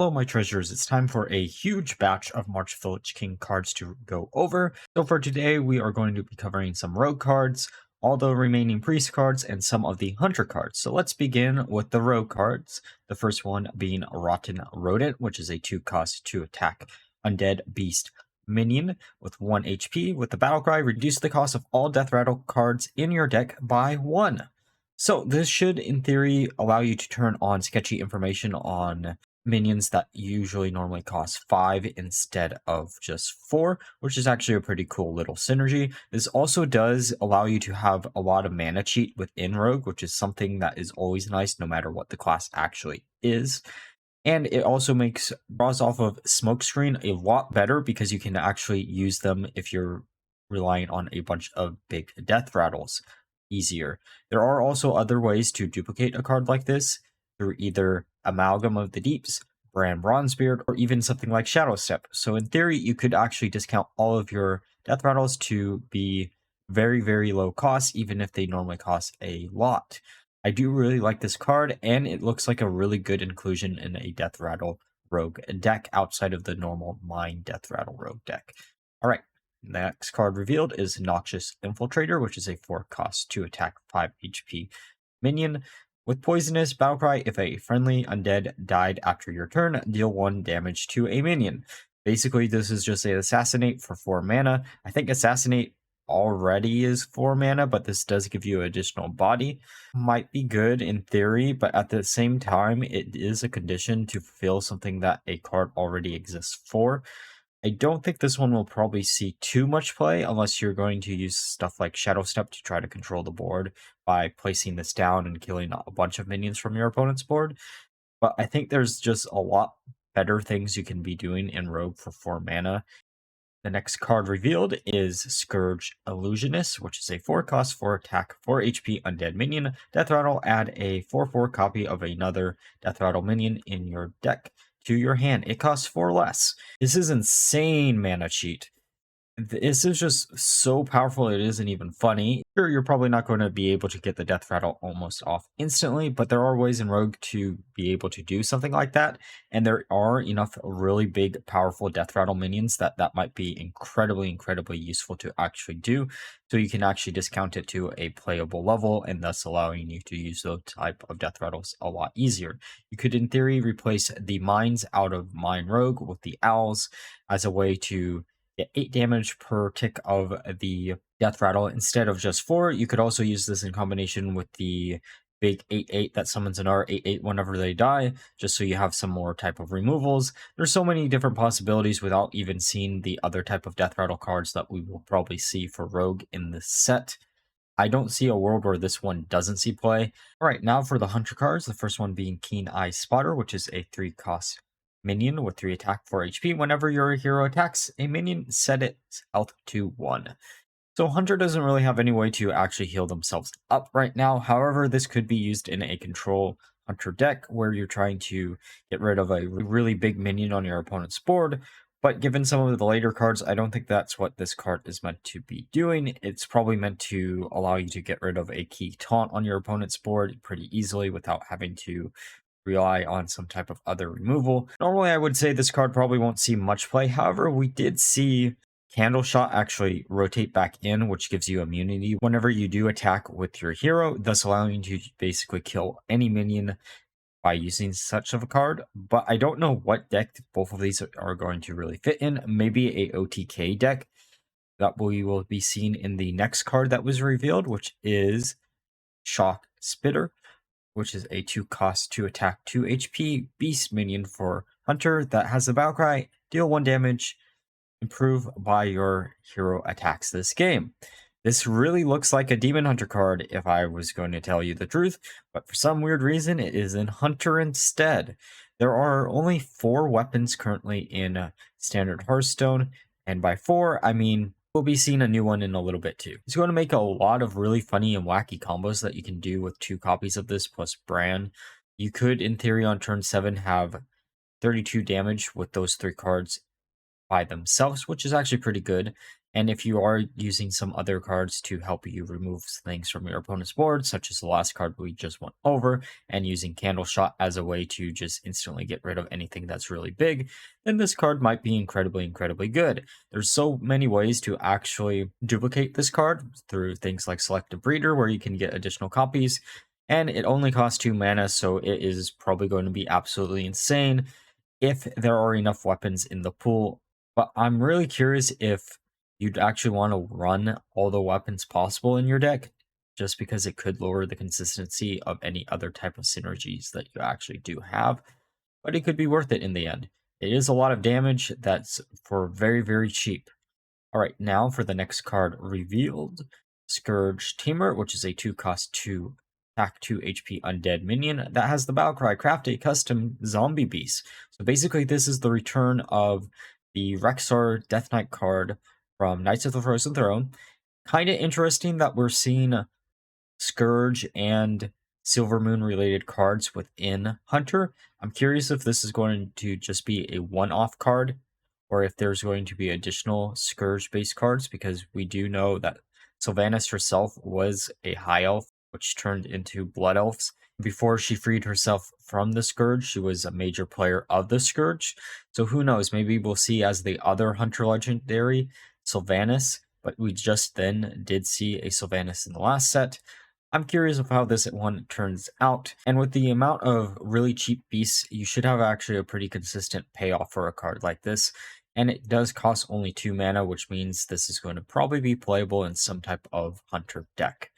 Hello, my treasures. It's time for a huge batch of March of the Lich King cards to go over. So for today, we are going to be covering some rogue cards, all the remaining priest cards, and some of the hunter cards. So let's begin with the rogue cards. The first one being Rotten Rodent, which is a 2-cost 2-attack undead beast minion with 1 HP. With the battle cry, reduce the cost of all Deathrattle cards in your deck by 1. So this should, in theory, allow you to turn on sketchy information on minions that usually normally cost 5 instead of just 4, which is actually a pretty cool little synergy. This also does allow you to have a lot of mana cheat within Rogue, which is something that is always nice no matter what the class actually is. And it also makes draws off of Smokescreen a lot better because you can actually use them if you're relying on a bunch of big death rattles easier. There are also other ways to duplicate a card like this through either Amalgam of the Deeps, Brand Bronzebeard, or even something like Shadow Step. So in theory, you could actually discount all of your death rattles to be very, very low cost, even if they normally cost a lot. I do really like this card, and it looks like a really good inclusion in a Deathrattle Rogue deck outside of the normal Mine Deathrattle Rogue deck. All right, the next card revealed is Noxious Infiltrator, which is a 4-cost 2-attack 5 HP minion. With Poisonous Battlecry, if a friendly undead died after your turn, deal 1 damage to a minion. Basically, this is just a Assassinate for 4 mana. I think Assassinate already is 4 mana, but this does give you additional body. Might be good in theory, but at the same time, it is a condition to fulfill something that a card already exists for. I don't think this one will probably see too much play unless you're going to use stuff like Shadow Step to try to control the board by placing this down and killing a bunch of minions from your opponent's board. But I think there's just a lot better things you can be doing in Rogue for 4 mana. The next card revealed is Scourge Illusionist, which is a 4-cost 4-attack 4 HP undead minion. Deathrattle, add a 4/4 copy of another Deathrattle minion in your deck to your hand. It costs 4 less. This is insane mana cheat. This is just so powerful, it isn't even funny. Sure, you're probably not going to be able to get the Deathrattle almost off instantly, but there are ways in Rogue to be able to do something like that, and there are enough really big, powerful Deathrattle minions that might be incredibly useful to actually do, so you can actually discount it to a playable level, and thus allowing you to use those type of Deathrattles a lot easier. You could, in theory, replace the Mines out of Mine Rogue with the Owls as a way to get 8 damage per tick of the Deathrattle instead of just 4. You could also use this in combination with the big 8/8 that summons another 8/8 whenever they die, just so you have some more type of removals. There's so many different possibilities without even seeing the other type of Deathrattle cards that we will probably see for Rogue in this set. I don't see a world where this one doesn't see play. All right, now for the Hunter cards, the first one being Keen Eye Spotter, which is a 3-cost minion with 3 attack, 4 HP. Whenever your hero attacks a minion, set its health to 1. So Hunter doesn't really have any way to actually heal themselves up right now. However, this could be used in a control Hunter deck where you're trying to get rid of a really big minion on your opponent's board. But given some of the later cards, I don't think that's what this card is meant to be doing. It's probably meant to allow you to get rid of a key taunt on your opponent's board pretty easily without having to rely on some type of other removal. Normally, I would say this card probably won't see much play. However, we did see Candle Shot actually rotate back in, which gives you immunity whenever you do attack with your hero, thus allowing you to basically kill any minion by using such of a card. But I don't know what deck both of these are going to really fit in. Maybe a OTK deck that we will be seeing in the next card that was revealed, which is Shock Spitter, which is a 2-cost 2-attack 2 HP beast minion for Hunter that has the battle cry, deal 1 damage, improve by your hero attacks this game. This really looks like a Demon Hunter card if I was going to tell you the truth, but for some weird reason it is in Hunter instead. There are only 4 weapons currently in Standard Hearthstone, and by 4 I mean we'll be seeing a new one in a little bit too. It's going to make a lot of really funny and wacky combos that you can do with 2 copies of this plus Bran. You could, in theory, on turn 7 have 32 damage with those 3 cards by themselves, which is actually pretty good. And if you are using some other cards to help you remove things from your opponent's board, such as the last card we just went over, and using Candle Shot as a way to just instantly get rid of anything that's really big, then this card might be incredibly, incredibly good. There's so many ways to actually duplicate this card through things like Selective Breeder, where you can get additional copies, and it only costs 2 mana, so it is probably going to be absolutely insane if there are enough weapons in the pool. But I'm really curious if you'd actually want to run all the weapons possible in your deck, just because it could lower the consistency of any other type of synergies that you actually do have. But it could be worth it in the end. It is a lot of damage that's for very, very cheap. All right, now for the next card revealed, Scourge Tamer, which is a 2-cost 2 attack 2 HP undead minion that has the battle cry, craft a custom zombie beast. So basically this is the return of the Rexar Death Knight card from Knights of the Frozen Throne. Kind of interesting that we're seeing Scourge and Silvermoon related cards within Hunter. I'm curious if this is going to just be a one-off card, or if there's going to be additional Scourge-based cards, because we do know that Sylvanas herself was a high elf, which turned into blood elves. Before she freed herself from the Scourge, she was a major player of the Scourge. So who knows, maybe we'll see as the other Hunter legendary, Sylvanas, but we just then did see a Sylvanas in the last set. I'm curious of how this one turns out, and with the amount of really cheap beasts, you should have actually a pretty consistent payoff for a card like this, and it does cost only 2 mana, which means this is going to probably be playable in some type of Hunter deck.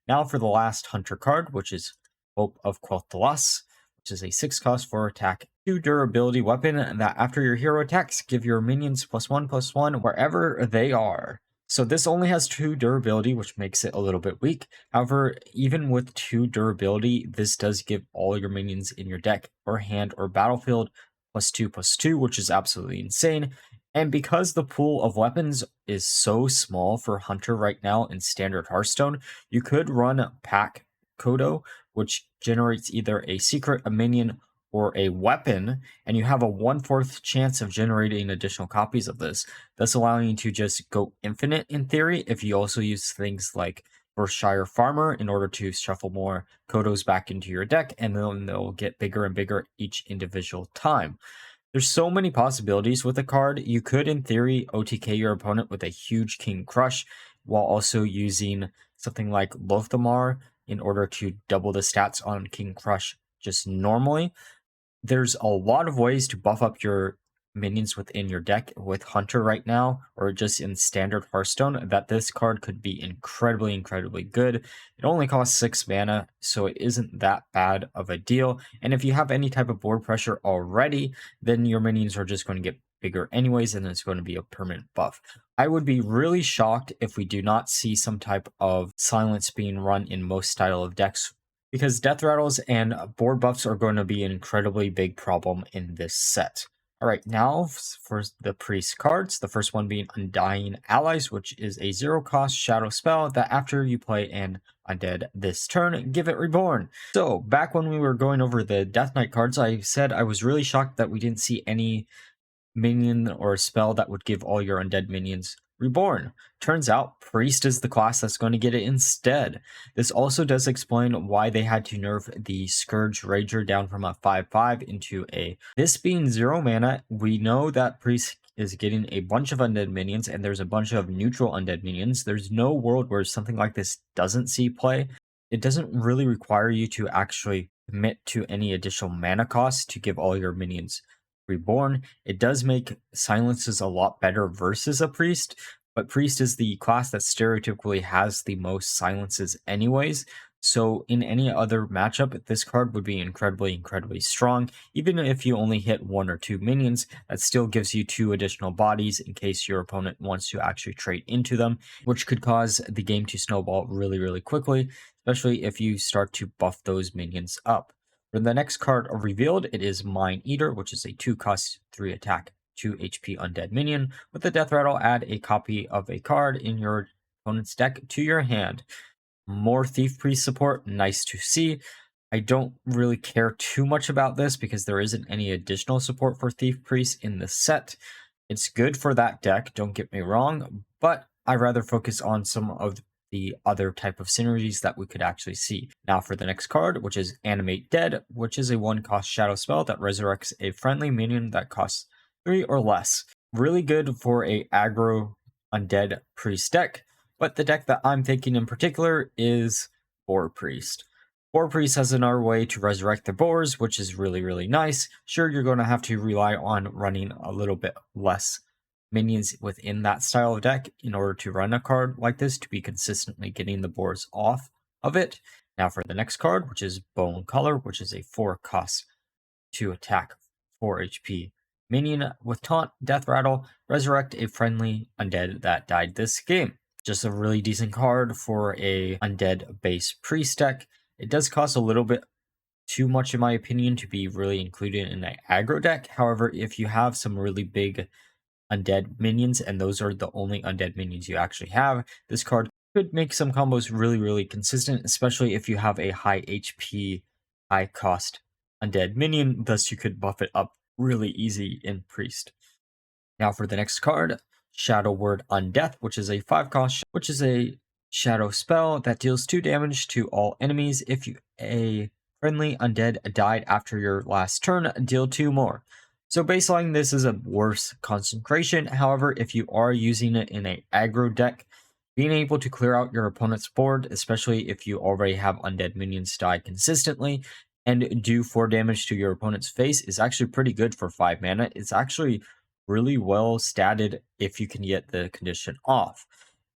Now for the last Hunter card, which is Hope of Quel'Thalas, which is a 6-cost 4 attack 2 durability weapon that after your hero attacks, give your minions +1/+1 wherever they are. So this only has 2 durability, which makes it a little bit weak. However, even with 2 durability, this does give all your minions in your deck or hand or battlefield +2/+2, which is absolutely insane. And because the pool of weapons is so small for Hunter right now in standard Hearthstone, you could run Pack Kodo, which generates either a secret, a minion, or a weapon, and you have a 1/4 chance of generating additional copies of this, thus allowing you to just go infinite in theory if you also use things like Berkshire Farmer in order to shuffle more Kodos back into your deck, and then they'll get bigger and bigger each individual time. There's so many possibilities with the card. You could, in theory, OTK your opponent with a huge King Crush, while also using something like Lothamar in order to double the stats on King Crush just normally. There's a lot of ways to buff up your minions within your deck with Hunter right now, or just in standard Hearthstone, that this card could be incredibly, incredibly good. It only costs 6 mana, so it isn't that bad of a deal. And if you have any type of board pressure already, then your minions are just going to get bigger anyways, and it's going to be a permanent buff. I would be really shocked if we do not see some type of silence being run in most style of decks, because death rattles and board buffs are going to be an incredibly big problem in this set. All right, now for the priest cards, the first one being Undying Allies, which is a 0-cost shadow spell that after you play an undead this turn, give it reborn. So back when we were going over the Death Knight cards, I said I was really shocked that we didn't see any minion or spell that would give all your undead minions reborn. Turns out priest is the class that's going to get it instead. This also does explain why they had to nerf the Scourge Rager down from a 5/5 into a. This being 0 mana, we know that priest is getting a bunch of undead minions, and there's a bunch of neutral undead minions. There's no world where something like this doesn't see play. It doesn't really require you to actually commit to any additional mana cost to give all your minions reborn. It does make silences a lot better versus a priest, but priest is the class that stereotypically has the most silences anyways. So in any other matchup, this card would be incredibly, incredibly strong. Even if you only hit 1 or 2 minions, that still gives you 2 additional bodies in case your opponent wants to actually trade into them, which could cause the game to snowball really, really quickly, especially if you start to buff those minions up. For the next card revealed, it is Mind Eater, which is a 2-cost 3 attack 2 HP undead minion. With the Deathrattle, add a copy of a card in your opponent's deck to your hand. More Thief Priest support, nice to see. I don't really care too much about this because there isn't any additional support for Thief Priest in the set. It's good for that deck, don't get me wrong, but I'd rather focus on some of the other type of synergies that we could actually see. Now for the next card, which is Animate Dead, which is a 1-cost shadow spell that resurrects a friendly minion that costs 3 or less. Really good for a aggro undead priest deck, but the deck that I'm thinking in particular is Boar Priest. Boar Priest has another way to resurrect the boars, which is really, really nice. Sure, you're going to have to rely on running a little bit less minions within that style of deck in order to run a card like this to be consistently getting the boars off of it. Now for the next card, which is Bone Color, which is a 4-cost to attack 4 HP minion with taunt, Deathrattle, resurrect a friendly undead that died this game. Just a really decent card for a undead base priest deck. It does cost a little bit too much in my opinion to be really included in an aggro deck. However, if you have some really big undead minions and those are the only undead minions you actually have, this card could make some combos really, really consistent, especially if you have a high HP, high cost undead minion. Thus, you could buff it up really easy in priest. Now for the next card, Shadow Word Undeath, which is a 5-cost, which is a shadow spell that deals 2 damage to all enemies. If a friendly undead died after your last turn, deal 2 more. So baseline, this is a worse concentration. However, if you are using it in an aggro deck, being able to clear out your opponent's board, especially if you already have undead minions die consistently, and do 4 damage to your opponent's face is actually pretty good for 5 mana. It's actually really well statted if you can get the condition off.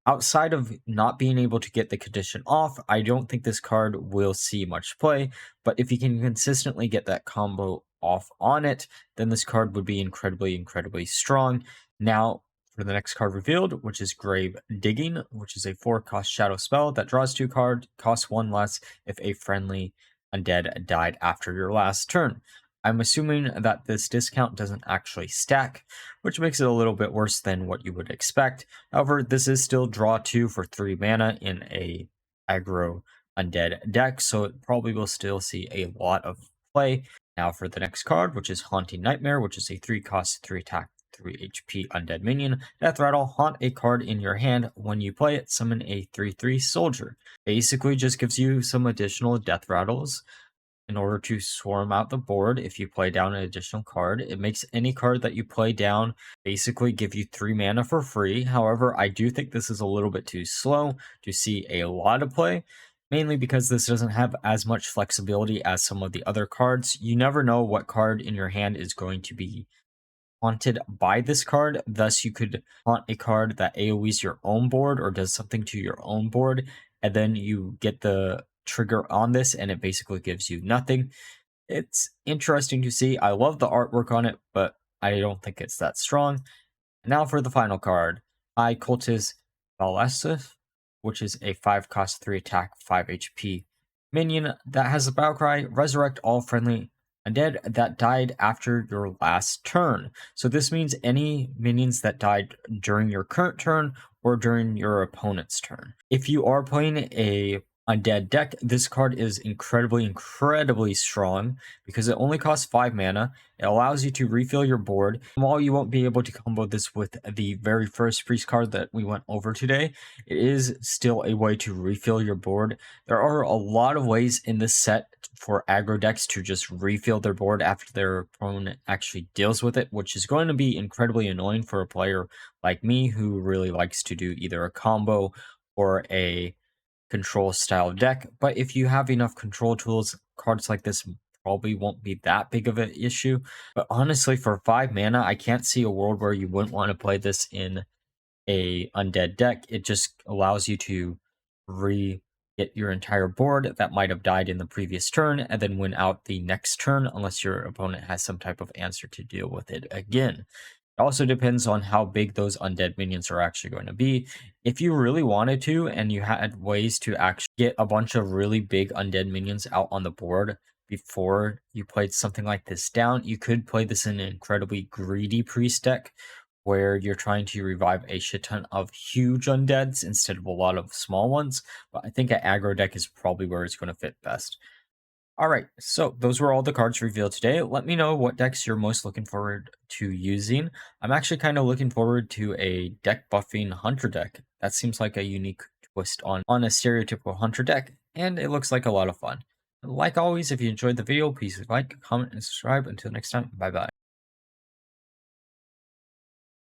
Outside of not being able to get the condition off, I don't think this card will see much play, but if you can consistently get that combo off on it, then this card would be incredibly, incredibly strong. Now, for the next card revealed, which is Grave Digging, which is a 4-cost shadow spell that draws 2 cards, costs 1 less if a friendly undead died after your last turn. I'm assuming that this discount doesn't actually stack, which makes it a little bit worse than what you would expect. However, this is still draw 2 for 3 mana in a aggro undead deck, so it probably will still see a lot of play. Now for the next card, which is Haunting Nightmare, which is a 3-cost, 3-attack, 3 HP undead minion. Deathrattle, haunt a card in your hand. When you play it, summon a 3/3 soldier. Basically just gives you some additional Deathrattles in order to swarm out the board. If you play down an additional card, it makes any card that you play down basically give you 3 mana for free. However, I do think this is a little bit too slow to see a lot of play, mainly because this doesn't have as much flexibility as some of the other cards. You never know what card in your hand is going to be haunted by this card. Thus, you could haunt a card that AoEs your own board or does something to your own board, and then you get the trigger on this and it basically gives you nothing. It's interesting to see. I love the artwork on it, but I don't think it's that strong. Now for the final card, High Cultist Valessus, which is a 5-cost, 3-attack, 5 HP minion that has a battle cry, resurrect all friendly undead that died after your last turn. So this means any minions that died during your current turn or during your opponent's turn. If you are playing a undead deck, this card is incredibly, incredibly strong because it only costs 5 mana. It allows you to refill your board. While you won't be able to combo this with the very first priest card that we went over today, it is still a way to refill your board. There are a lot of ways in this set for aggro decks to just refill their board after their opponent actually deals with it, which is going to be incredibly annoying for a player like me who really likes to do either a combo or a control style deck. But if you have enough control tools, cards like this probably won't be that big of an issue. But honestly, for 5 mana, I can't see a world where you wouldn't want to play this in a undead deck. It just allows you to get your entire board that might have died in the previous turn and then win out the next turn unless your opponent has some type of answer to deal with it again. It also depends on how big those undead minions are actually going to be. If you really wanted to and you had ways to actually get a bunch of really big undead minions out on the board before you played something like this down, you could play this in an incredibly greedy priest deck where you're trying to revive a shit ton of huge undeads instead of a lot of small ones. But I think an aggro deck is probably where it's going to fit best. Alright, so those were all the cards revealed today. Let me know what decks you're most looking forward to using. I'm actually kind of looking forward to a deck buffing Hunter deck. That seems like a unique twist on a stereotypical Hunter deck, and it looks like a lot of fun. Like always, if you enjoyed the video, please like, comment, and subscribe. Until next time, bye bye.